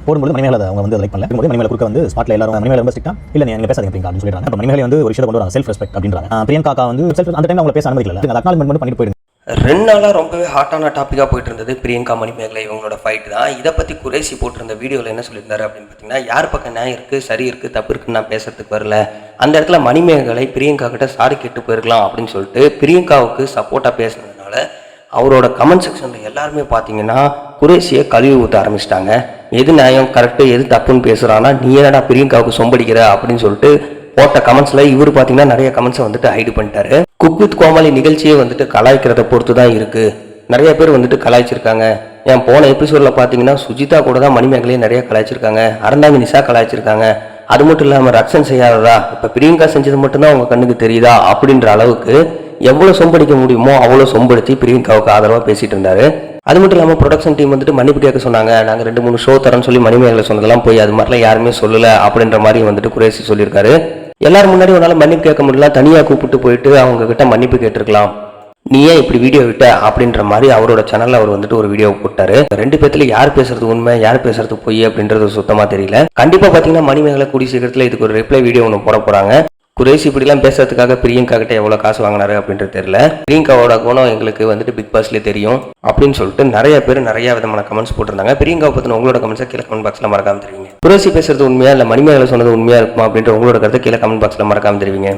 போடும்போது மணிமேகலை அவங்க வந்து லைக் பண்ணல. மணிமேகலை குறுக்க வந்து ஸ்பாட்ல எல்லாரும் மணிமேகலை ரொம்ப ஸ்ட்ரிக்ட்டா இல்ல நீங்க பேசாதீங்க பிரியங்கா அப்படின்னு சொல்லிடுறாங்க. அப்ப மணிமேகலை வந்து ஒரு விஷயத்தை கொண்டு வராங்க, செல்ஃப் ரெஸ்பெக்ட் அப்படின்றாங்க. பிரியங்கா வந்து அந்த டைம்ல அவங்க பேச அனுமதிக்கல, அந்த அக்னாலஜ்மென்ட் மட்டும் பண்ணிட்டு போயிடுங்க. 2 நாளாக ரொம்பவே ஹாட்டான டாப்பிக்காக போயிட்டு இருந்தது பிரியங்கா மணிமேகலை இவங்களோட ஃபைட் தான். இதை பற்றி குறைசி போட்டிருந்த வீடியோவில் என்ன சொல்லியிருந்தாரு அப்படின்னு பார்த்தீங்கன்னா, யார் பக்கம் நியாயம் இருக்குது, சரி இருக்குது, தப்பு இருக்குன்னு நான் பேசுறதுக்கு வரல. அந்த இடத்துல மணிமேகலை பிரியங்கா கிட்ட சாரி கேட்டு போயிருக்கலாம் அப்படின்னு சொல்லிட்டு பிரியங்காவுக்கு சப்போர்ட்டாக பேசுனதுனால அவரோட கமெண்ட் செக்ஷனில் எல்லாருமே பார்த்தீங்கன்னா குறைசியை கழுவி ஊற்ற ஆரம்பிச்சிட்டாங்க. எது நியாயம் கரெக்டு, எது தப்புன்னு பேசுகிறான்னா, நீ என்னடா பிரியங்காவுக்கு சொம்படிக்கிற அப்படின்னு சொல்லிட்டு போட்ட கமெண்ட்ஸில் இவர் பார்த்தீங்கன்னா நிறைய கமெண்ட்ஸை வந்துட்டு ஹைடு பண்ணிட்டாரு. குக் வித் கோமாளி நிகழ்ச்சியே வந்துட்டு கலாய்க்கிறத பொறுத்து தான் இருக்குது. நிறைய பேர் வந்துட்டு கலாய்ச்சிருக்காங்க. என் போன எபிசோடில் பார்த்தீங்கன்னா சுஜிதா கூட தான் மணிமேகலையே நிறைய கலாய்ச்சிருக்காங்க, அறந்தாங்க நிஷா கலாய்ச்சிருக்காங்க. அது மட்டும் இல்லாமல் ரக்ஷன் செய்யாததா, இப்போ பிரியங்கா செஞ்சது மட்டும்தான் அவங்க கண்ணுக்கு தெரியுதா அப்படின்ற அளவுக்கு எவ்வளோ சொம்படிக்க முடியுமோ அவ்வளோ சொம்படுத்தி பிரியங்காவுக்கு ஆதரவாக பேசிட்டு இருந்தாரு. அது மட்டும் இல்லாமல் ப்ரொடக்ஷன் டீம் வந்துட்டு மன்னிப்பு கேட்க சொன்னாங்க. நாங்கள் 2-3 ஷோ தரேன்னு சொல்லி மணிமேகலை சொன்னதெல்லாம் போய் அது மாதிரிலாம் யாருமே சொல்லலை அப்படின்ற மாதிரி வந்துட்டு குறைசி சொல்லியிருக்காரு. எல்லாரும் முன்னாடி உன்னால் மன்னிப்பு கேட்க முடியல, தனியாக கூப்பிட்டு போயிட்டு அவங்க கிட்ட மன்னிப்பு கேட்டிருக்கலாம், நீ ஏன் இப்படி வீடியோ விட்ட அப்படின்ற மாதிரி அவரோட சேனல்ல அவர் வந்துட்டு ஒரு வீடியோ போட்டாரு. 2 பேத்துல யார் பேசுறது உண்மை, யார் பேசுறது பொய் அப்படின்றது சுத்தமா தெரியல. கண்டிப்பா பாத்தீங்கன்னா மணிமேகலை கூடிய சீக்கிரத்துல இதுக்கு ஒரு ரிப்ளை வீடியோ ஒன்று போட போறாங்க. குறைசி இப்படிலாம் பேசுறதுக்காக பிரியங்கா கிட்ட எவ்வளவு காசு வாங்கினாரு அப்படின்றது தெரியல. பிரியங்காவோட குணம் எங்களுக்கு வந்துட்டு பிக் பாஸ்லேயே தெரியும் அப்படின்னு சொல்லிட்டு நிறைய பேர் நிறைய விதமான கமெண்ட்ஸ் போட்டிருந்தாங்க. பிரியங்காவை பத்தின உங்களோட கமெண்ட்ஸை கீழே கமெண்ட் பாக்ஸ்ல மறக்காம தெரிவிங்க. குறைசி பேசுறது உண்மையா இல்ல மணிமேகலை சொன்னது உண்மையா இருக்குமா அப்படின்ற உங்களோட கருத்தை கீழே கமெண்ட் பாக்ஸ்ல மறக்காம தெரிவிங்க.